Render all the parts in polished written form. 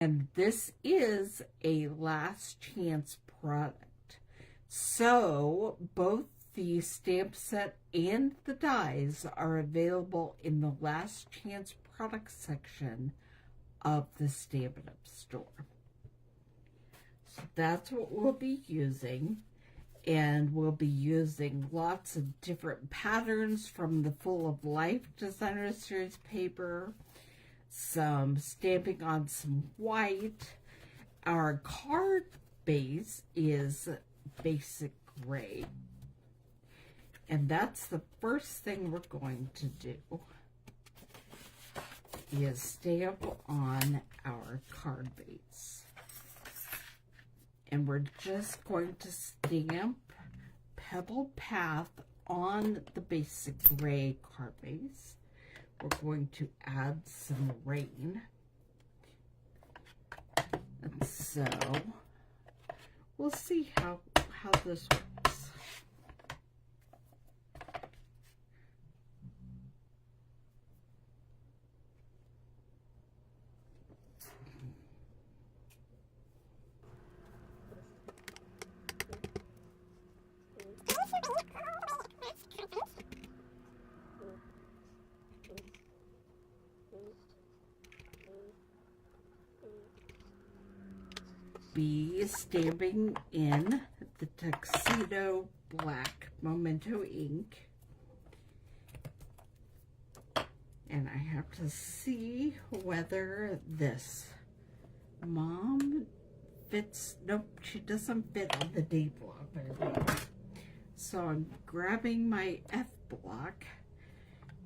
And this is a last chance product. So both the stamp set and the dies are available in the last chance product section of the Stampin' Up store. So that's what we'll be using. And we'll be using lots of different patterns from the Full of Life Designer Series paper, some stamping on some white. Our card base is basic gray. And that's the first thing we're going to do, is stamp on our card base. And we're just going to stamp Pebble Path on the basic gray card base. We're going to add some rain. And so we'll see how this works. Be stamping in the Tuxedo Black Memento ink. And I have to see whether this Mom fits. Nope, she doesn't fit on the D block very well. So I'm grabbing my F block.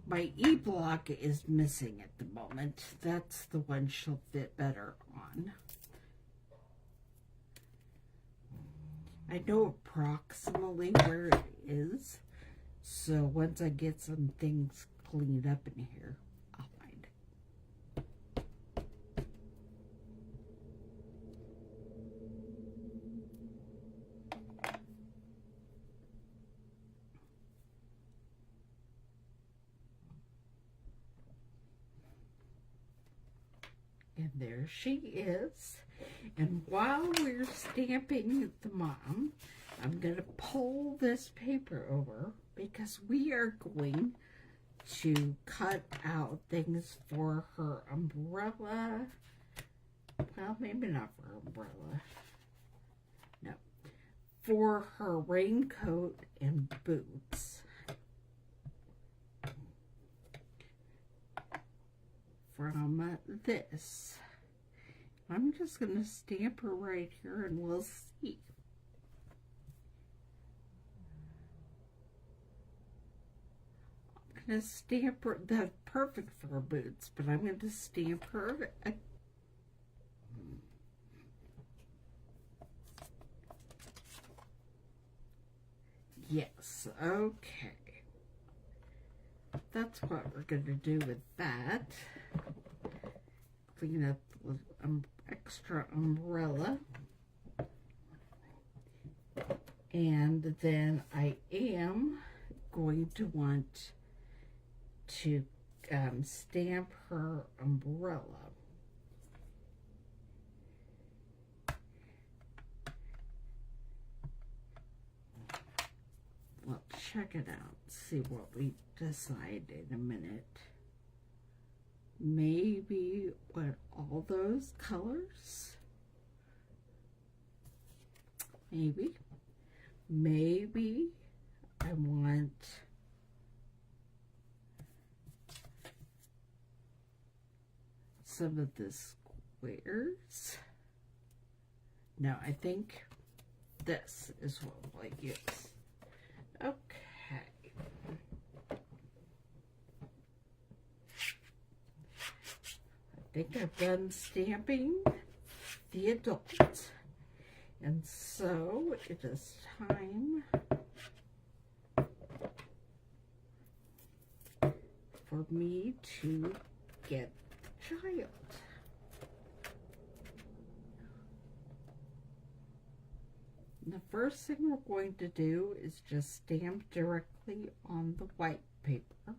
My E block is missing at the moment. That's the one she'll fit better on. I know approximately where it is, so once I get some things cleaned up in here, I'll find it. And there she is. And while we're stamping the Mom, I'm going to pull this paper over because we are going to cut out things for her umbrella. Well, maybe not for her umbrella. No. For her raincoat and boots. From this. I'm just going to stamp her right here and we'll see. I'm going to stamp her. That's perfect for her boots, but I'm going to stamp her. Yes, okay. That's what we're going to do with that. Clean up the extra umbrella. And then I am going to want to stamp her umbrella. Well, check it out. See what we decide in a minute. Maybe what all those colors? Maybe I want some of the squares. No, I think this is what we'll use. Okay. I think I've done stamping the adults. And so it is time for me to get the child. And the first thing we're going to do is just stamp directly on the white paper.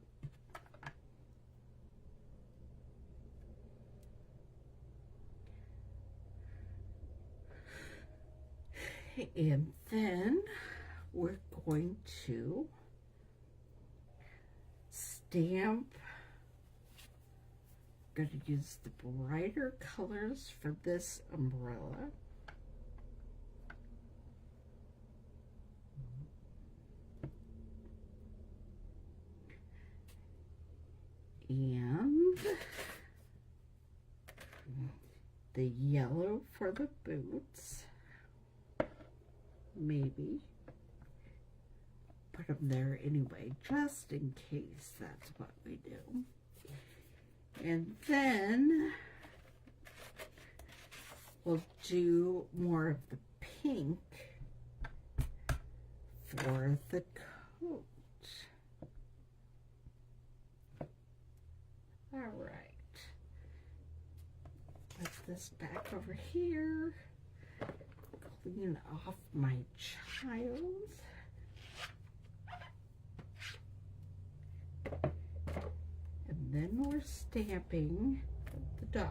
And then we're going to stamp. I'm going to use the brighter colors for this umbrella. And the yellow for the boots. Maybe put them there anyway, just in case that's what we do. And then we'll do more of the pink for the coat. All right. Put this back over here. Clean off my child. And then we're stamping the dog.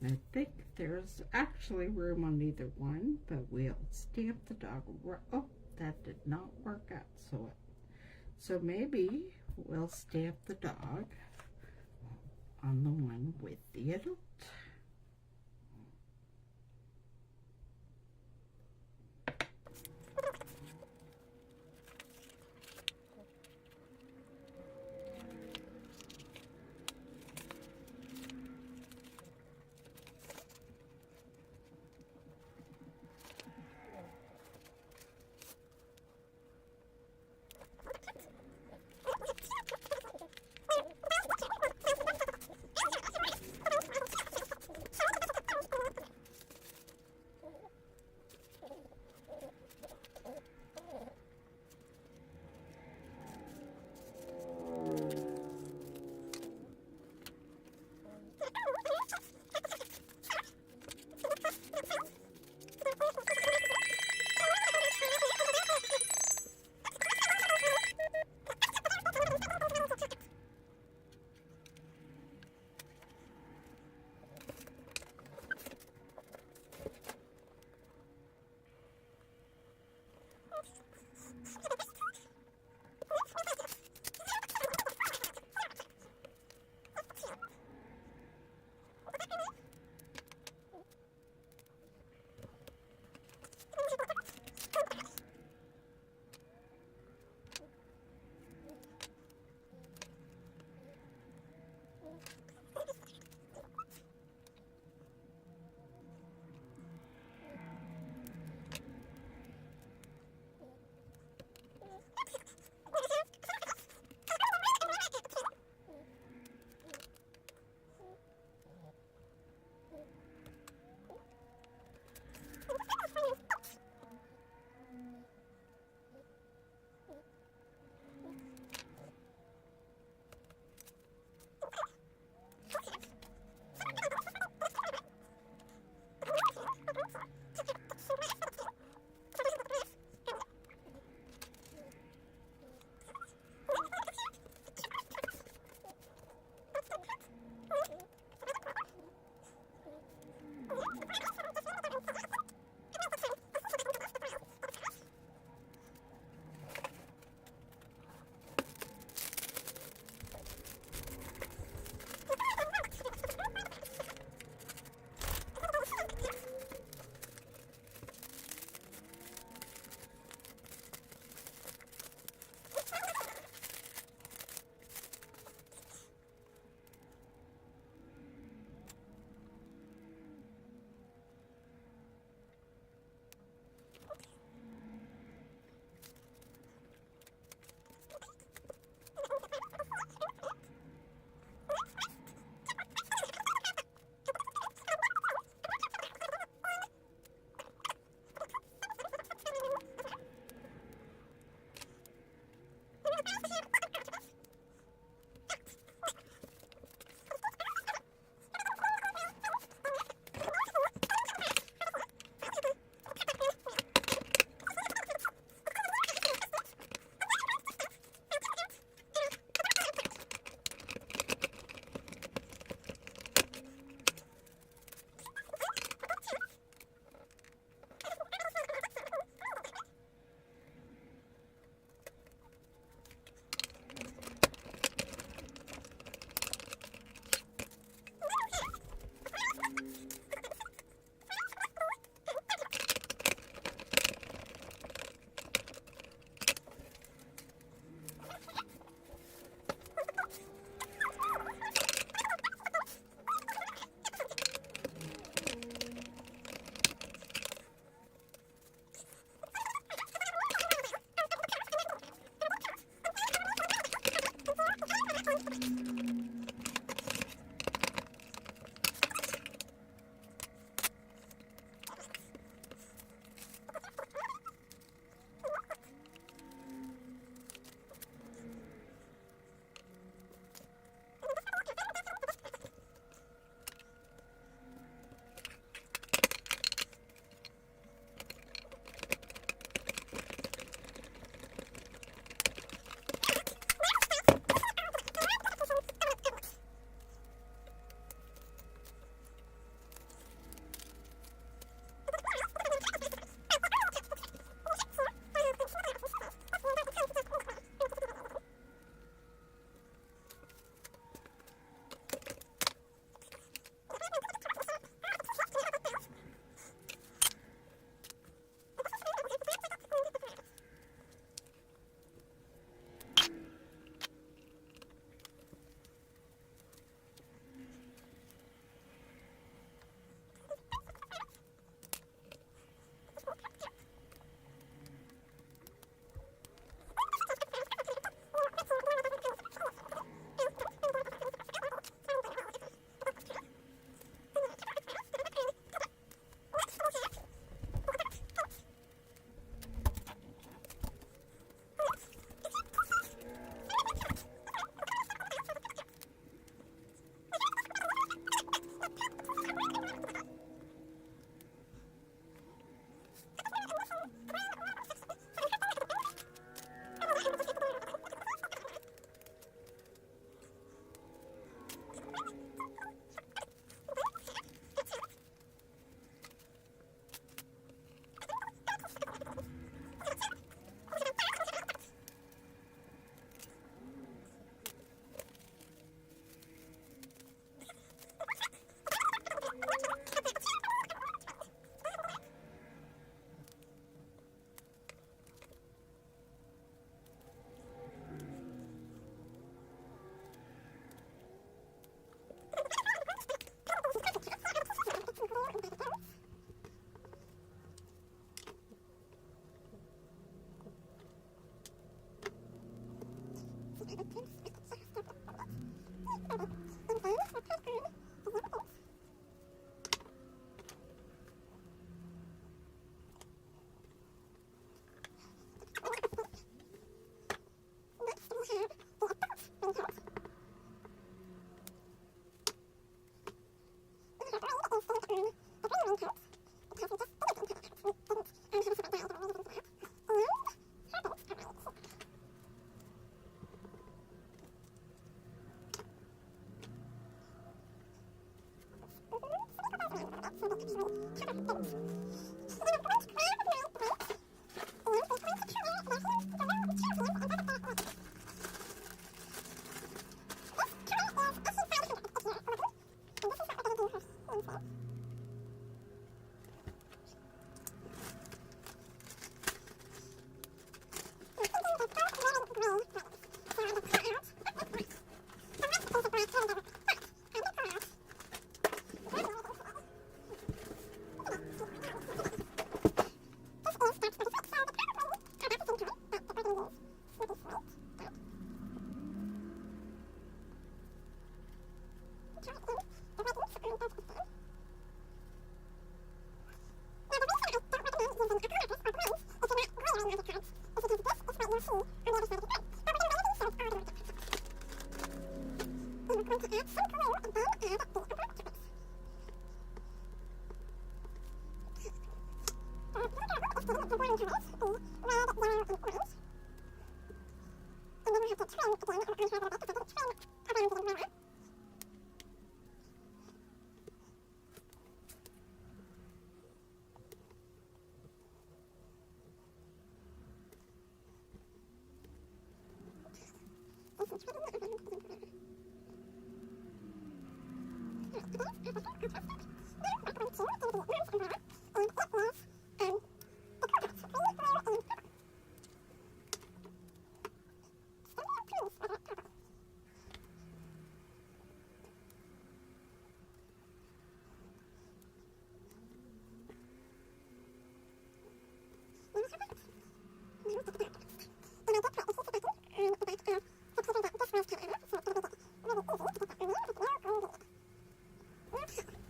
And I think there's actually room on either one, but we'll stamp the dog. Oh, that did not work out so maybe we'll stamp the dog on the one with the adult.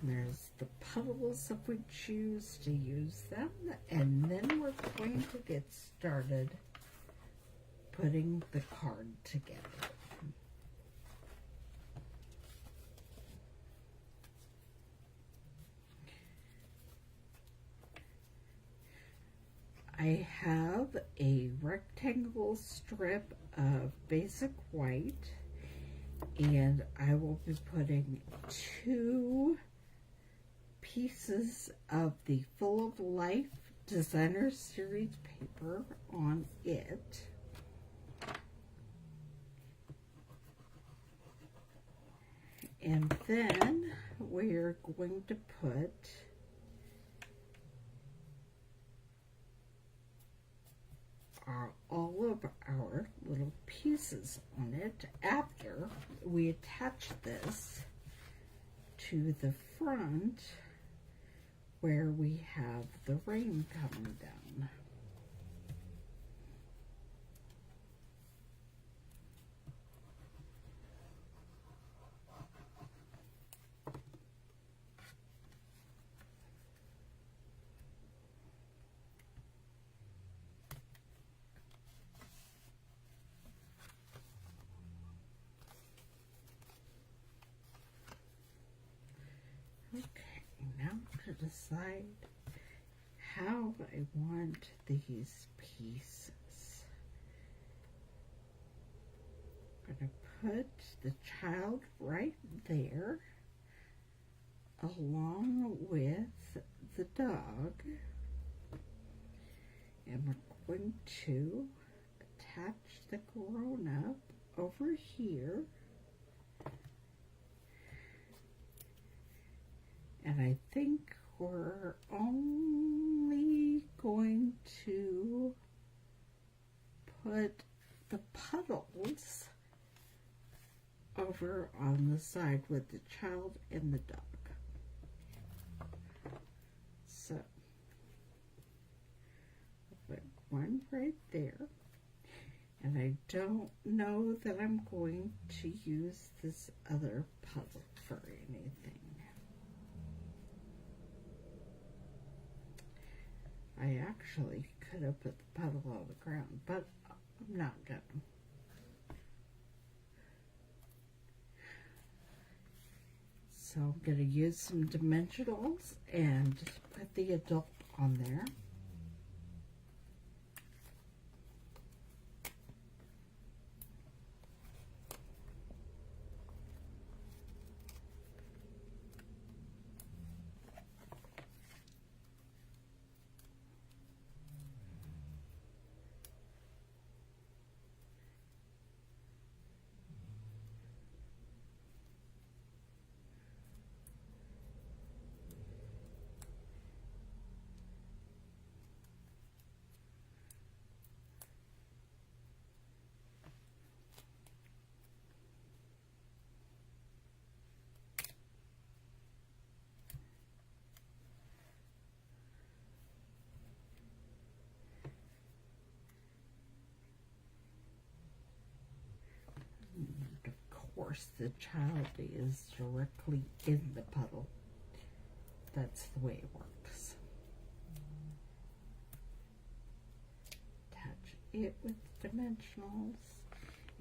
There's the puddles if we choose to use them, and then we're going to get started putting the card together. I have a rectangle strip of basic white, and I will be putting 2 pieces of the Full of Life Designer Series paper on it. And then we're going to put all of our little pieces on it after we attach this to the front where we have the rain coming down. Okay, now to decide how I want these pieces. I'm going to put the child right there along with the dog, and we're going to attach the grown-up over here. And I think we're only going to put the puddles over on the side with the child and the dog. So, I'll put one right there. And I don't know that I'm going to use this other puzzle for anything. I actually could have put the puddle on the ground, but I'm not gonna. So I'm gonna use some dimensionals and put the adult on there. Of course, the child is directly in the puddle. That's the way it works. Attach it with dimensionals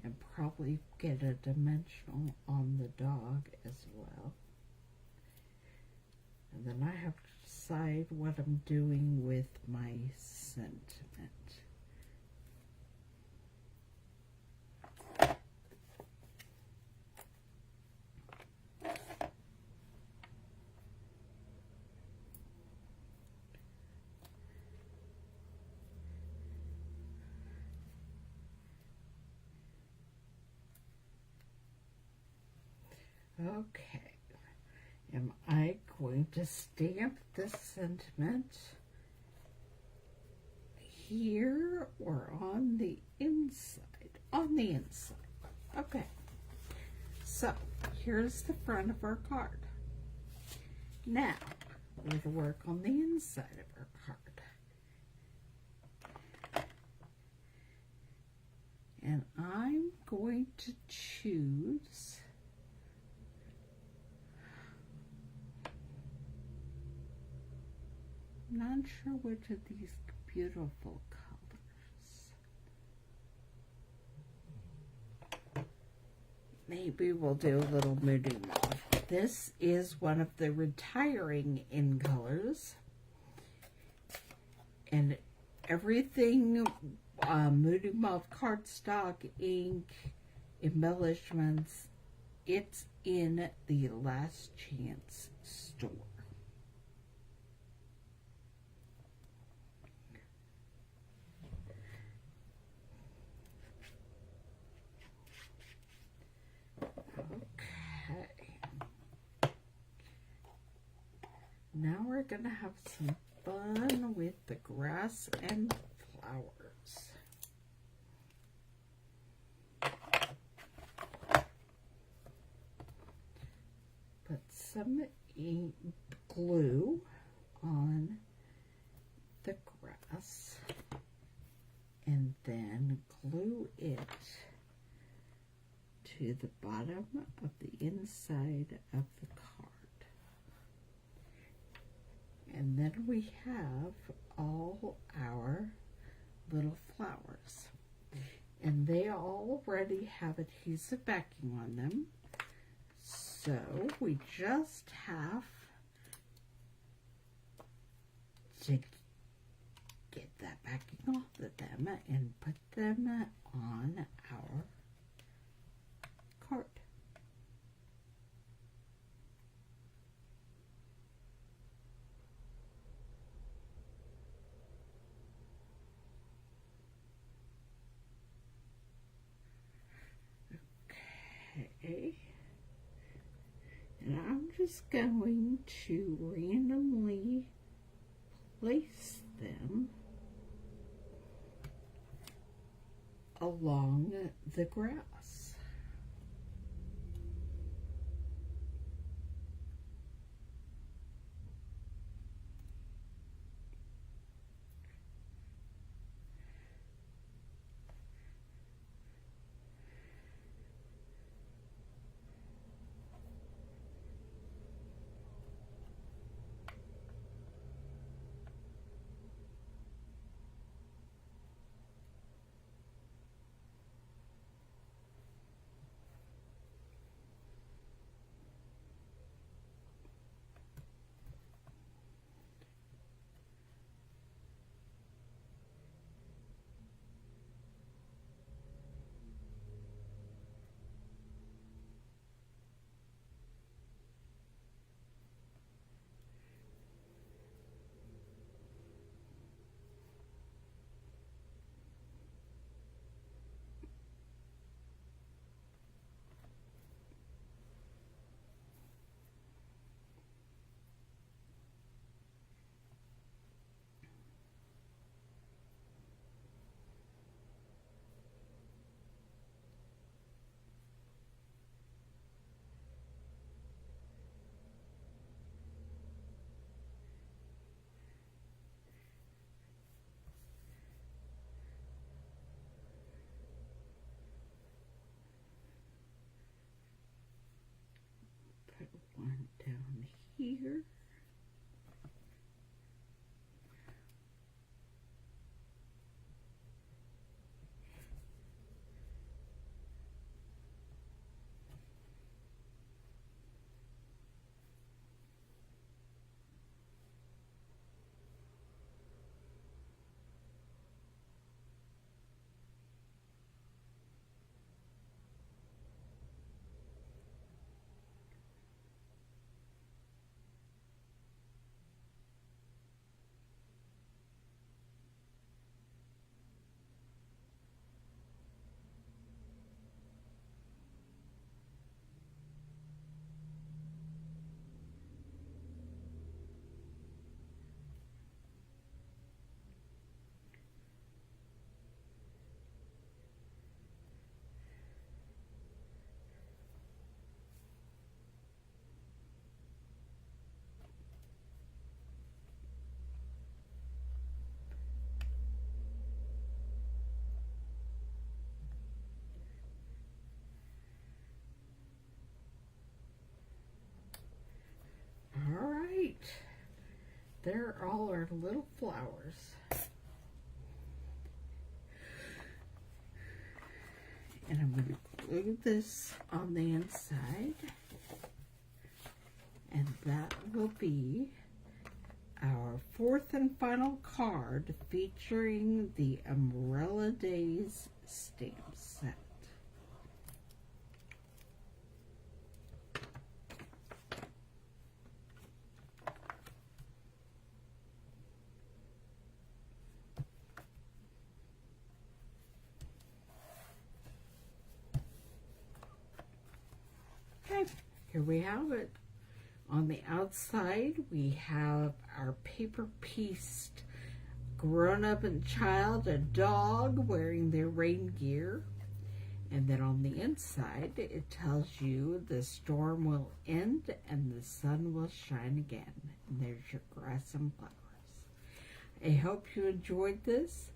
and probably get a dimensional on the dog as well. And then I have to decide what I'm doing with my sentiment. Okay, am I going to stamp this sentiment here or on the inside? On the inside. Okay, so here's the front of our card. Now, we're going to work on the inside of our card. And I'm going to choose not sure which of these beautiful colors. Maybe we'll do a little Moody Mauve. This is one of the retiring in colors. And everything Moody Mauve cardstock, ink, embellishments, it's in the Last Chance store. Now we're going to have some fun with the grass and flowers. Put some ink glue on the grass and then glue it to the bottom of the inside of the card. And then we have all our little flowers. And they already have adhesive backing on them. So we just have to get that backing off of them and put them on our card. Okay, and I'm just going to randomly place them along the grass. one down here. All right, there are all our little flowers. And I'm going to glue this on the inside. And that will be our fourth and final card featuring the Umbrella Days stamp set. Okay, here we have it. On the outside, we have our paper pieced grown-up and child, a dog wearing their rain gear. And then on the inside, it tells you the storm will end and the sun will shine again. And there's your grass and flowers. I hope you enjoyed this.